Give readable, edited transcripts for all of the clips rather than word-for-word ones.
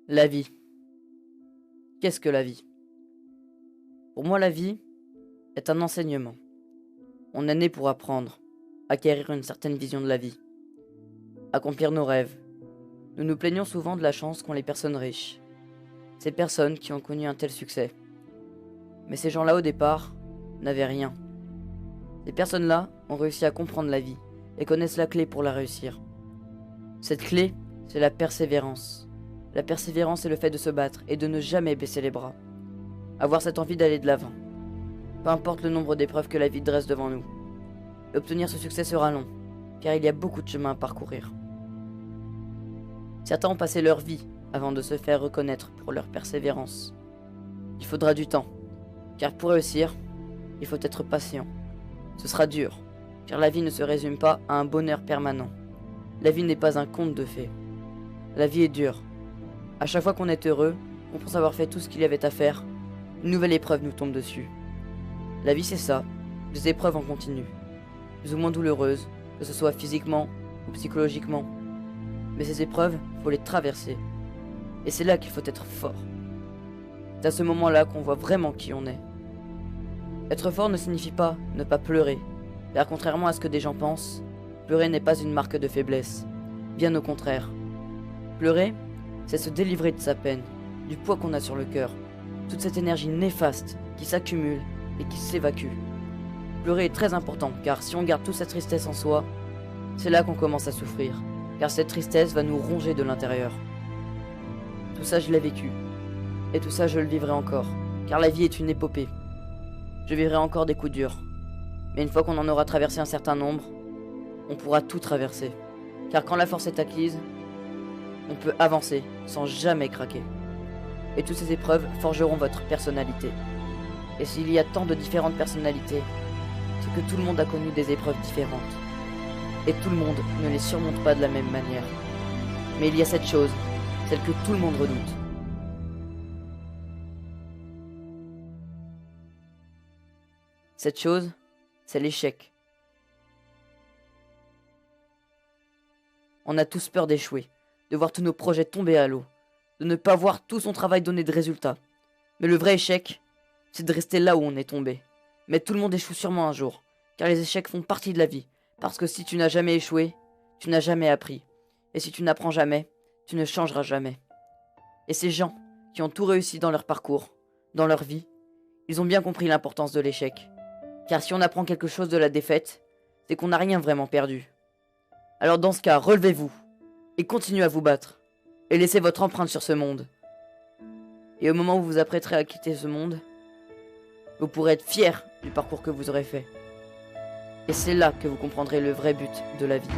La vie. Qu'est-ce que la vie? Pour moi, la vie est un enseignement. On est né pour apprendre, acquérir une certaine vision de la vie, accomplir nos rêves. Nous nous plaignons souvent de la chance qu'ont les personnes riches, ces personnes qui ont connu un tel succès. Mais ces gens-là, au départ, n'avaient rien. Ces personnes-là ont réussi à comprendre la vie et connaissent la clé pour la réussir. Cette clé, c'est la persévérance. La persévérance est le fait de se battre et de ne jamais baisser les bras. Avoir cette envie d'aller de l'avant. Peu importe le nombre d'épreuves que la vie dresse devant nous. Obtenir ce succès sera long, car il y a beaucoup de chemin à parcourir. Certains ont passé leur vie avant de se faire reconnaître pour leur persévérance. Il faudra du temps, car pour réussir, il faut être patient. Ce sera dur, car la vie ne se résume pas à un bonheur permanent. La vie n'est pas un conte de fées. La vie est dure. À chaque fois qu'on est heureux, on pense avoir fait tout ce qu'il y avait à faire, une nouvelle épreuve nous tombe dessus. La vie c'est ça, des épreuves en continu, plus ou moins douloureuses, que ce soit physiquement ou psychologiquement. Mais ces épreuves, faut les traverser. Et c'est là qu'il faut être fort. C'est à ce moment-là qu'on voit vraiment qui on est. Être fort ne signifie pas ne pas pleurer, car contrairement à ce que des gens pensent, pleurer n'est pas une marque de faiblesse, bien au contraire. Pleurer, c'est se délivrer de sa peine, du poids qu'on a sur le cœur, toute cette énergie néfaste qui s'accumule et qui s'évacue. Pleurer est très important, car si on garde toute cette tristesse en soi, c'est là qu'on commence à souffrir, car cette tristesse va nous ronger de l'intérieur. Tout ça je l'ai vécu, et tout ça je le vivrai encore, car la vie est une épopée. Je vivrai encore des coups durs, mais une fois qu'on en aura traversé un certain nombre, on pourra tout traverser, car quand la force est acquise, on peut avancer sans jamais craquer. Et toutes ces épreuves forgeront votre personnalité. Et s'il y a tant de différentes personnalités, c'est que tout le monde a connu des épreuves différentes. Et tout le monde ne les surmonte pas de la même manière. Mais il y a cette chose, celle que tout le monde redoute. Cette chose, c'est l'échec. On a tous peur d'échouer, de voir tous nos projets tomber à l'eau, de ne pas voir tout son travail donner de résultats. Mais le vrai échec, c'est de rester là où on est tombé. Mais tout le monde échoue sûrement un jour, car les échecs font partie de la vie, parce que si tu n'as jamais échoué, tu n'as jamais appris. Et si tu n'apprends jamais, tu ne changeras jamais. Et ces gens qui ont tout réussi dans leur parcours, dans leur vie, ils ont bien compris l'importance de l'échec. Car si on apprend quelque chose de la défaite, c'est qu'on n'a rien vraiment perdu. Alors dans ce cas, relevez-vous, et continuez à vous battre, et laissez votre empreinte sur ce monde. Et au moment où vous vous apprêterez à quitter ce monde, vous pourrez être fier du parcours que vous aurez fait. Et c'est là que vous comprendrez le vrai but de la vie.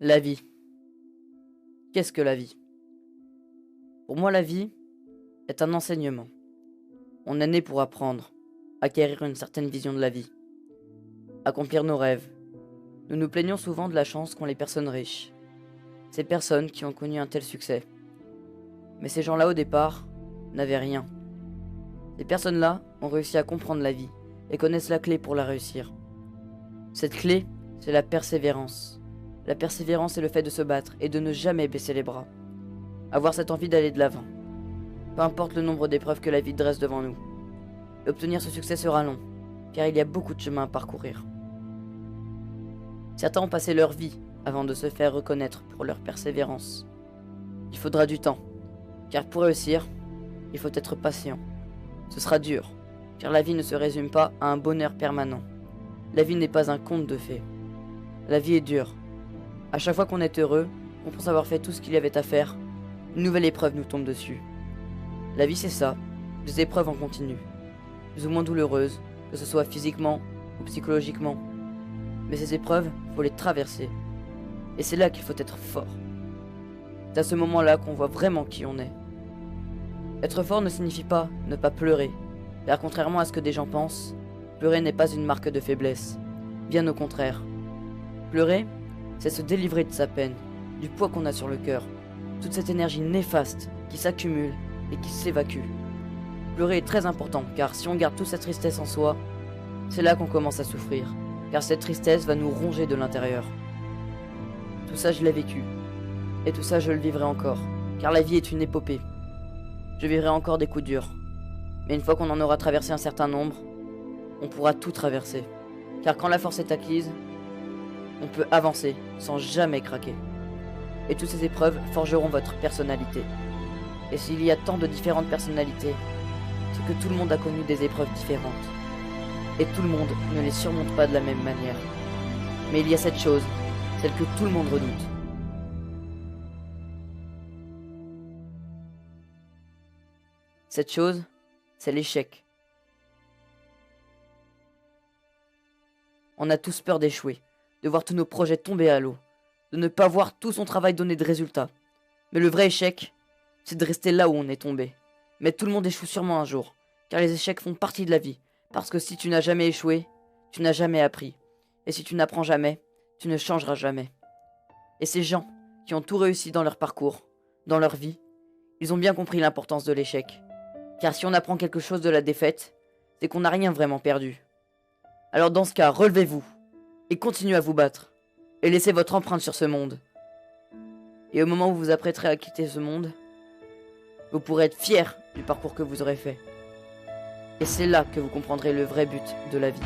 La vie. Qu'est-ce que la vie? Pour moi, la vie est un enseignement. On est né pour apprendre, acquérir une certaine vision de la vie, accomplir nos rêves. Nous nous plaignons souvent de la chance qu'ont les personnes riches, ces personnes qui ont connu un tel succès. Mais ces gens-là, au départ, n'avaient rien. Ces personnes-là ont réussi à comprendre la vie et connaissent la clé pour la réussir. Cette clé, c'est la persévérance. La persévérance est le fait de se battre et de ne jamais baisser les bras. Avoir cette envie d'aller de l'avant. Peu importe le nombre d'épreuves que la vie dresse devant nous. Obtenir ce succès sera long, car il y a beaucoup de chemin à parcourir. Certains ont passé leur vie avant de se faire reconnaître pour leur persévérance. Il faudra du temps, car pour réussir, il faut être patient. Ce sera dur, car la vie ne se résume pas à un bonheur permanent. La vie n'est pas un conte de fées. La vie est dure. À chaque fois qu'on est heureux, qu'on pense avoir fait tout ce qu'il y avait à faire, une nouvelle épreuve nous tombe dessus. La vie c'est ça, des épreuves en continu, plus ou moins douloureuses, que ce soit physiquement ou psychologiquement. Mais ces épreuves, faut les traverser. Et c'est là qu'il faut être fort. C'est à ce moment-là qu'on voit vraiment qui on est. Être fort ne signifie pas ne pas pleurer, car contrairement à ce que des gens pensent, pleurer n'est pas une marque de faiblesse, bien au contraire. Pleurer, c'est se délivrer de sa peine, du poids qu'on a sur le cœur, toute cette énergie néfaste qui s'accumule et qui s'évacue. Pleurer est très important, car si on garde toute cette tristesse en soi, c'est là qu'on commence à souffrir, car cette tristesse va nous ronger de l'intérieur. Tout ça je l'ai vécu, et tout ça je le vivrai encore, car la vie est une épopée. Je vivrai encore des coups durs, mais une fois qu'on en aura traversé un certain nombre, on pourra tout traverser, car quand la force est acquise, on peut avancer sans jamais craquer. Et toutes ces épreuves forgeront votre personnalité. Et s'il y a tant de différentes personnalités, c'est que tout le monde a connu des épreuves différentes. Et tout le monde ne les surmonte pas de la même manière. Mais il y a cette chose, celle que tout le monde redoute. Cette chose, c'est l'échec. On a tous peur d'échouer, de voir tous nos projets tomber à l'eau, de ne pas voir tout son travail donner de résultats. Mais le vrai échec, c'est de rester là où on est tombé. Mais tout le monde échoue sûrement un jour, car les échecs font partie de la vie. Parce que si tu n'as jamais échoué, tu n'as jamais appris. Et si tu n'apprends jamais, tu ne changeras jamais. Et ces gens qui ont tout réussi dans leur parcours, dans leur vie, ils ont bien compris l'importance de l'échec. Car si on apprend quelque chose de la défaite, c'est qu'on n'a rien vraiment perdu. Alors dans ce cas, relevez-vous, et continuez à vous battre, et laissez votre empreinte sur ce monde. Et au moment où vous vous apprêterez à quitter ce monde, vous pourrez être fier du parcours que vous aurez fait. Et c'est là que vous comprendrez le vrai but de la vie.